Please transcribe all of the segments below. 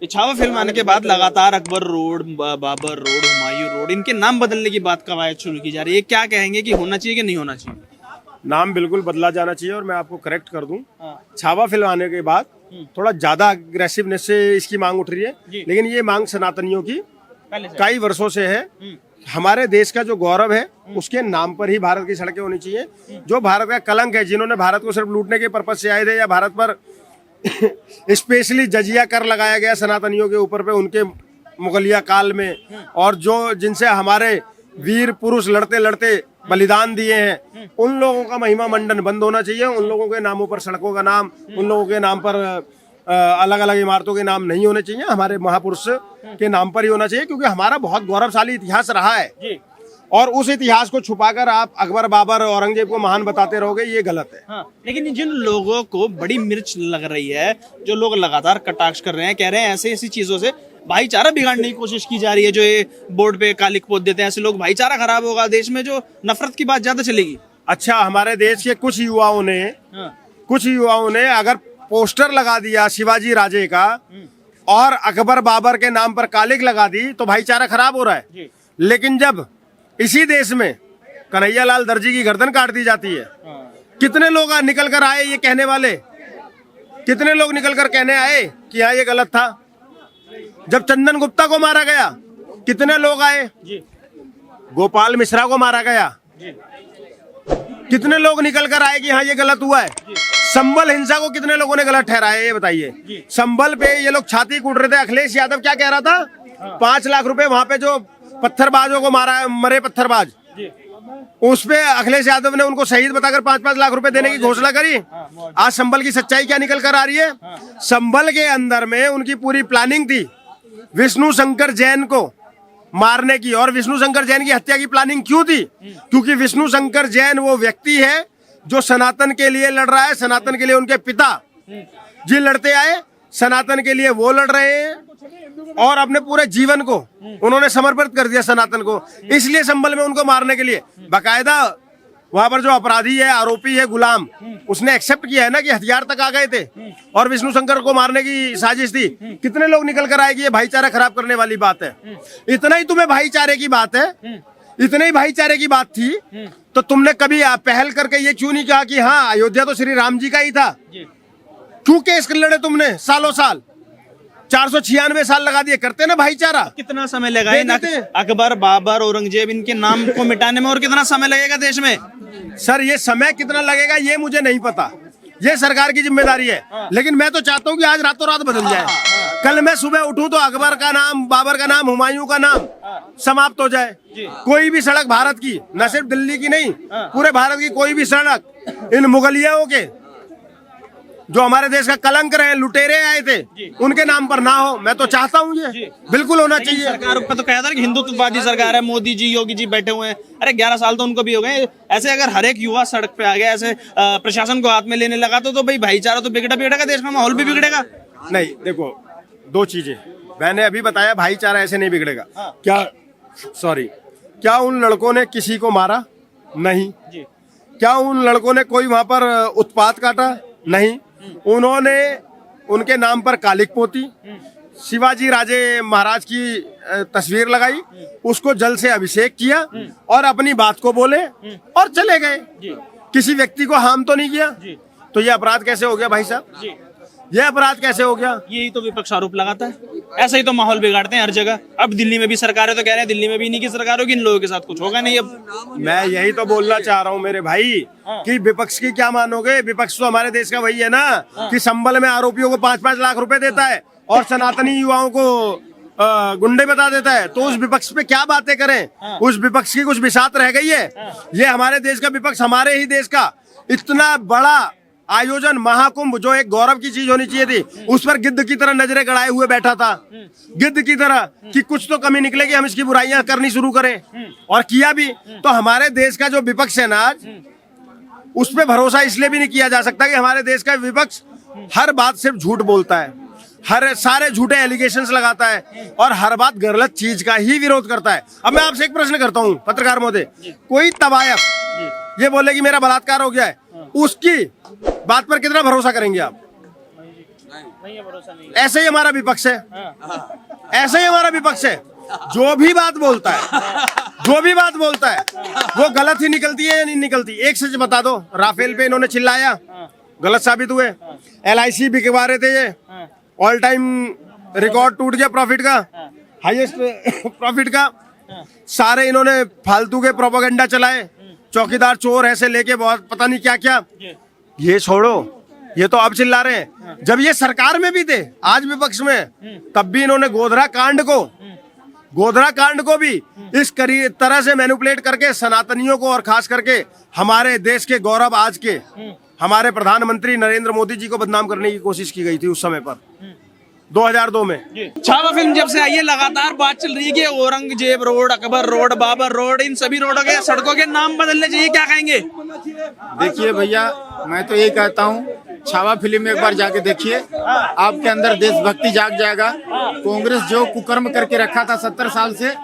ये छावा फिल्म आने के बाद लगातार Akbar road, Babar road, Humayun road, इनके नाम बदलने की बात कवायद शुरू की जा रही है। क्या कहेंगे कि होना चाहिए कि नहीं होना चाहिए? नाम बिल्कुल बदला जाना चाहिए। और मैं आपको करेक्ट कर दूं, हाँ। छावा फिल्म आने के बाद थोड़ा ज्यादा अग्रेसिवनेस से इसकी मांग उठ रही है, लेकिन ये मांग सनातनियों की कई वर्षों से है। हमारे देश का जो गौरव है उसके नाम पर ही भारत की सड़कें होनी चाहिए। जो भारत का कलंक है, जिन्होंने भारत को सिर्फ लूटने के पर्पज से आए थे, या भारत पर स्पेशली जजिया कर लगाया गया सनातनियों के ऊपर पे उनके मुगलिया काल में, और जो जिनसे हमारे वीर पुरुष लड़ते लड़ते बलिदान दिए हैं, उन लोगों का महिमा मंडन बंद होना चाहिए। उन लोगों के नामों पर सड़कों का नाम, उन लोगों के नाम पर अलग अलग इमारतों के नाम नहीं होने चाहिए। हमारे महापुरुष के नाम पर ही होना चाहिए, क्योंकि हमारा बहुत गौरवशाली इतिहास रहा है। और उस इतिहास को छुपाकर आप अकबर, बाबर, औरंगजेब को महान बताते रहोगे, ये गलत है। हाँ, लेकिन जिन लोगों को बड़ी मिर्च लग रही है, जो लोग लगातार कटाक्ष कर रहे हैं, कह रहे हैं ऐसे ऐसी चीजों से भाईचारा बिगाड़ने की कोशिश की जा रही है, जो ये बोर्ड पे कालिक पोत देते हैं, ऐसे लोग, भाईचारा खराब होगा देश में, जो नफरत की बात ज्यादा चलेगी। अच्छा, हमारे देश के कुछ युवाओं ने अगर पोस्टर लगा दिया शिवाजी राजे का और अकबर बाबर के नाम पर कालिक लगा दी, तो भाईचारा खराब हो रहा है। लेकिन जब इसी देश में कन्हैया लाल दर्जी की गर्दन काट दी जाती है, कितने लोग निकल कर आए ये कहने वाले, कितने लोग निकल कर कहने आए कि हाँ ये गलत था। जब चंदन गुप्ता को मारा गया, कितने लोग आए? गोपाल मिश्रा को मारा गया, कितने लोग निकल कर आए कि हाँ ये गलत हुआ है। संभल हिंसा को कितने लोगों ने गलत ठहराया, ये बताइए। संभल पे ये लोग छाती कूट रहे थे। अखिलेश यादव क्या कह रहा था? 5 लाख रुपए वहां पे जो पत्थरबाजों को मरे पत्थरबाज, उस पे अखिलेश यादव ने उनको शहीद बताकर 5-5 लाख रुपए देने की घोषणा करी। आज संभल की सच्चाई क्या निकल कर आ रही है? संभल के अंदर में उनकी पूरी प्लानिंग थी विष्णु शंकर जैन को मारने की। और विष्णु शंकर जैन की हत्या की प्लानिंग क्यों थी? क्योंकि विष्णु शंकर जैन वो व्यक्ति है जो सनातन के लिए लड़ रहा है। सनातन के लिए उनके पिता जी लड़ते आए, सनातन के लिए वो लड़ रहे हैं, और अपने पूरे जीवन को उन्होंने समर्पित कर दिया सनातन को। इसलिए संभल में उनको मारने के लिए बाकायदा वहां पर जो अपराधी है, आरोपी है गुलाम, उसने एक्सेप्ट किया है ना कि हथियार तक आ गए थे और विष्णु शंकर को मारने की साजिश थी। कितने लोग निकल कर आए कि ये भाईचारा खराब करने वाली बात है। इतना ही तुम्हें भाईचारे की बात है, इतने ही भाईचारे की बात थी, तो तुमने कभी पहल करके ये क्यों नहीं कहा कि हाँ अयोध्या तो श्री राम जी का ही था? क्यों केस लड़े तुमने सालों साल? 496 साल लगा दिए। करते ना भाईचारा। कितना समय लगा अकबर, बाबर, औरंगजेब, इनके नाम को मिटाने में, और कितना समय लगेगा देश में? सर ये समय कितना लगेगा ये मुझे नहीं पता, ये सरकार की जिम्मेदारी है। लेकिन मैं तो चाहता हूँ कि आज रातों रात बदल जाए। कल मैं सुबह उठूं तो अकबर का नाम, बाबर का नाम, हुमायूं का नाम समाप्त हो जाए। कोई भी सड़क भारत की, न सिर्फ दिल्ली की नहीं, पूरे भारत की कोई भी सड़क इन मुगलियाओं के, जो हमारे देश का कलंक रहे, लुटेरे आए थे, उनके नाम पर ना हो। मैं तो चाहता हूँ ये बिल्कुल होना चाहिए। सरकार का तो कहा था कि हिंदुत्ववादी सरकार है, मोदी जी, योगी जी बैठे हुए हैं। अरे 11 साल तो उनको भी हो गए। ऐसे अगर हर एक युवा सड़क पे आ गया, ऐसे प्रशासन को हाथ में लेने लगा, तो भाई भाईचारा तो बिगड़ेगा, देश का माहौल भी बिगड़ेगा। नहीं, देखो 2 चीजें मैंने अभी बताया, भाईचारा ऐसे नहीं बिगड़ेगा। क्या उन लड़कों ने किसी को मारा? नहीं। क्या उन लड़कों ने कोई वहां पर उत्पात काटा? नहीं। उन्होंने उनके नाम पर कालिक पोती, शिवाजी राजे महाराज की तस्वीर लगाई, उसको जल से अभिषेक किया और अपनी बात को बोले और चले गए। किसी व्यक्ति को हार्म तो नहीं किया। तो ये अपराध कैसे हो गया भाई साहब? ये अपराध कैसे हो गया? यही तो विपक्ष आरोप लगाता है। ऐसे ही तो माहौल बिगाड़ते हैं हर जगह। अब दिल्ली में भी सरकारें तो कह रहे हैं, दिल्ली में भी इन्हीं की सरकार होगी, इन लोगों के साथ कुछ होगा नहीं। अब मैं यही तो बोलना चाह रहा हूँ मेरे भाई, कि विपक्ष की क्या मानोगे? विपक्ष तो हमारे देश का वही है ना, कि संभल में आरोपियों को 5-5 लाख रुपए देता है और सनातनी युवाओं को गुंडे बता देता है। तो उस विपक्ष पे क्या बातें करें? उस विपक्ष की कुछ बिसात रह गई है? ये हमारे देश का विपक्ष, हमारे ही देश का इतना बड़ा आयोजन, महाकुंभ, जो एक गौरव की चीज होनी चाहिए थी, उस पर गिद्ध की तरह नजरें गड़ाए हुए बैठा था। गिद्ध की तरह कि कुछ तो कमी निकलेगी, हम इसकी बुराइयां करनी शुरू करें, और किया भी। तो हमारे देश का जो विपक्ष है ना आज, उस पर भरोसा इसलिए भी नहीं किया जा सकता कि हमारे देश का विपक्ष हर बात सिर्फ झूठ बोलता है, हर सारे झूठे एलिगेशंस लगाता है और हर बात गलत चीज का ही विरोध करता है। अब मैं आपसे एक प्रश्न करता हूँ पत्रकार महोदय, कोई तवायफ ये बोले कि मेरा बलात्कार हो गया है, उसकी बात पर कितना भरोसा करेंगे आप? नहीं है, भरोसा नहीं है। ऐसे ही हमारा विपक्ष है, हाँ। ऐसे ही हमारा विपक्ष है। जो भी बात बोलता है, जो भी बात बोलता है वो गलत ही निकलती है या नहीं निकलती। एक सच बता दो, राफेल पे इन्होंने चिल्लाया, गलत साबित हुए। LIC बिकवा रहे थे, ये ऑल टाइम रिकॉर्ड टूट गया प्रॉफिट का, हाईएस्ट प्रॉफिट का। सारे इन्होंने फालतू के प्रोपेगेंडा चलाए, चौकीदार चोर ऐसे लेके बहुत पता नहीं क्या क्या। ये छोड़ो, ये तो अब चिल्ला रहे हैं। जब ये सरकार में भी थे, आज विपक्ष में, तब भी इन्होंने गोधरा कांड को भी इस तरह से मैनिपुलेट करके सनातनियों को और खास करके हमारे देश के गौरव आज के हमारे प्रधानमंत्री नरेंद्र मोदी जी को बदनाम करने की कोशिश की गई थी उस समय पर 2002 में। छावा फिल्म जब से आई है लगातार बात चल रही है कि Aurangzeb road, Akbar road, Babar road, इन सभी रोडों के सड़कों के नाम बदलने चाहिए, क्या कहेंगे? देखिए भैया, मैं तो यही कहता हूँ, छावा फिल्म में एक बार जाके देखिए, आपके अंदर देशभक्ति जाग जाएगा। कांग्रेस जो कुकर्म करके रखा था 70 साल से,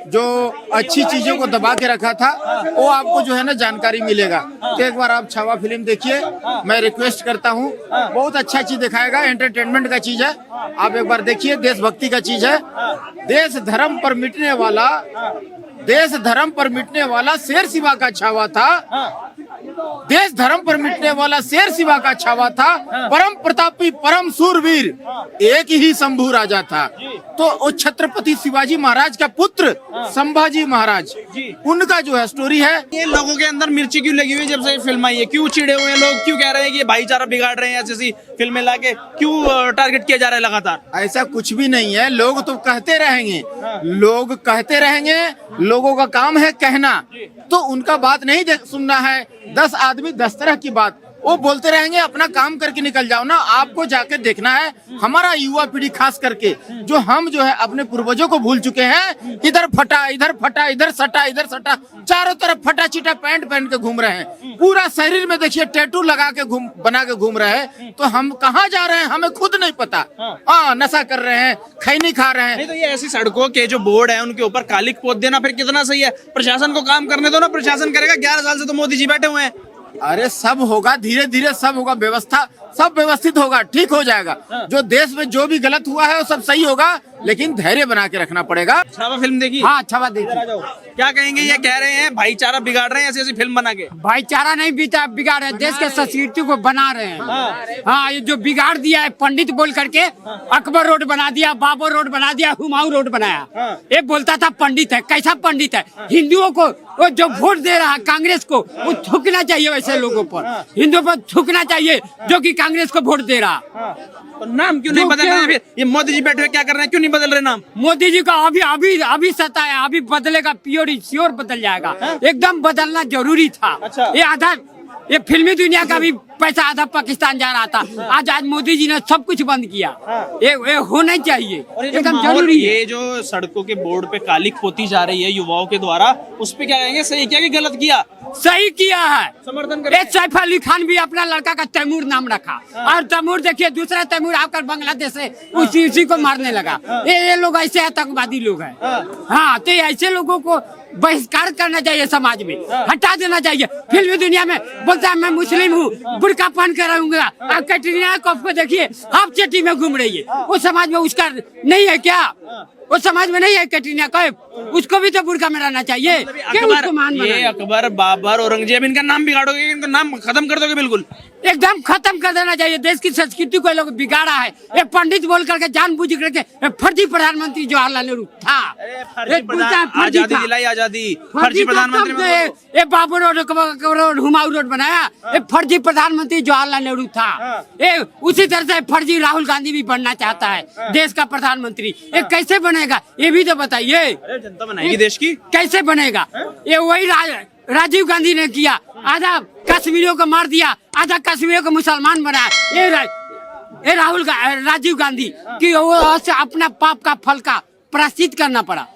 जो अच्छी चीजों को दबा के रखा था, वो आपको जो है ना जानकारी मिलेगा। तो एक बार आप छावा फिल्म देखिए, मैं रिक्वेस्ट करता हूँ, बहुत अच्छा चीज दिखाएगा, एंटरटेनमेंट का चीज है। आप एक बार देखिए, देशभक्ति का चीज है। देश धर्म पर मिटने वाला शेर शिवा का छावा था, देश धर्म पर मिटने वाला शेर शिवा का छावा था, परम प्रतापी परम सूरवीर एक ही शंभू राजा था। तो वो छत्रपति शिवाजी महाराज का पुत्र संभाजी महाराज, उनका जो है स्टोरी है। ये लोगों के अंदर मिर्ची क्यों लगी हुई है जब से फिल्म आई है? क्यों चिड़े हुए हैं लोग? क्यों कह रहे हैं कि भाईचारा बिगाड़ रहे हैं? ऐसी फिल्में लाके क्यों टारगेट किया जा रहा है लगातार? ऐसा कुछ भी नहीं है, लोग तो कहते रहेंगे, लोग कहते रहेंगे, लोगों का काम है कहना, तो उनका बात नहीं सुनना है। 10 आदमी 10 तरह की बात वो बोलते रहेंगे, अपना काम करके निकल जाओ ना। आपको जाके देखना है, हमारा युवा पीढ़ी खास करके, जो हम जो है अपने पूर्वजों को भूल चुके हैं। इधर फटा, इधर सटा, चारों तरफ फटा चिटा पैंट पहन के घूम रहे हैं। पूरा शरीर में देखिए टैटू लगा के बना के घूम रहे हैं। तो हम कहाँ जा रहे हैं हमें खुद नहीं पता। हाँ, नशा कर रहे हैं, खैनी खा रहे हैं। नहीं तो ये ऐसी सड़कों के जो बोर्ड है उनके ऊपर कालिक पोत देना फिर कितना सही है? प्रशासन को काम करने दो ना, प्रशासन करेगा। 11 साल से तो मोदी जी बैठे हुए हैं। अरे सब होगा, धीरे धीरे सब होगा, व्यवस्था सब व्यवस्थित होगा, ठीक हो जाएगा। जो देश में जो भी गलत हुआ है वो सब सही होगा, लेकिन धैर्य बना के रखना पड़ेगा। छावा फिल्म देखी? हाँ, छावा देखी। क्या कहेंगे? ये कह रहे हैं भाईचारा बिगाड़ रहे हैं ऐसी ऐसी फिल्म बना के। भाईचारा नहीं बिगाड़ रहे, देश के संस्कृति को बना रहे हैं। हाँ, ये जो बिगाड़ दिया है पंडित बोल करके, अकबर रोड बना दिया, बाबर रोड बना दिया, हुमायूं रोड बनाया। ये बोलता था पंडित है, कैसा पंडित है? हिंदुओं को वो जो वोट दे रहा है कांग्रेस को, वो थूकना चाहिए वैसे लोगों पर, हिंदुओं पर थूकना चाहिए जो कि कांग्रेस को वोट दे रहा। तो नाम क्यों नहीं बदल रहे? ये मोदी जी बैठे हुए क्या कर रहे हैं? क्यों नहीं बदल रहे नाम? मोदी जी का अभी सत्ता है, अभी बदलेगा, श्योर बदल जाएगा। एकदम बदलना जरूरी था। ये फिल्मी दुनिया का भी पैसा आधा पाकिस्तान जा रहा था। आज मोदी जी ने सब कुछ बंद किया। ये होना चाहिए, एकदम जरूरी है। ये जो सड़कों के बोर्ड पे कालिक पोती जा रही है युवाओं के द्वारा, उस पे क्या कहेंगे? सही किया कि गलत किया? सही किया है, समर्थन करें। सैफ अली खान भी अपना लड़का का तैमूर नाम रखा, और तैमूर देखिए दूसरा तैमूर आकर बांग्लादेश से उसी को मारने लगा। ये लोग ऐसे आतंकवादी लोग हैं। हाँ, तो ऐसे लोगों को बहिष्कार करना चाहिए, समाज में हटा देना चाहिए। फिल्मी दुनिया में बोलता है मैं मुस्लिम हूँ, बुर्का पहन कर रहूंगा। आप कैटरीना कैफ को देखिए, हाफ चड्डी में घूम रही है। वो समाज में उसका नहीं है क्या? वो समाज में नहीं है कैटरीना कैफ, उसको भी तो बुर्का में रहना चाहिए। अकबर, बाबर, औरंगजेब, इनका नाम बिगाड़ोगे? इनका नाम खत्म कर दोगे? बिल्कुल एकदम खत्म कर देना चाहिए। देश की संस्कृति को लोग बिगाड़ा है। एक पंडित बोल करके जानबूझ करके फर्जी प्रधानमंत्री जवाहरलाल नेहरू था। आजादी दिलाई, आजादी फर्जी प्रधानमंत्री। ये बाबर रोड, हुमायूं रोड बनाया, ये फर्जी प्रधानमंत्री जवाहरलाल नेहरू था। ये उसी तरह से फर्जी राहुल गांधी भी बनना चाहता है देश का प्रधानमंत्री। ये कैसे बनेगा ये भी तो बताइए। जनता बनाएगी देश की, कैसे बनेगा? ये वही राजीव गांधी ने किया, आधा कश्मीरियों को मार दिया, आधा कश्मीरियों को मुसलमान बनाया। ये राजीव गांधी की वो अपना पाप का फल का प्रायश्चित करना पड़ा।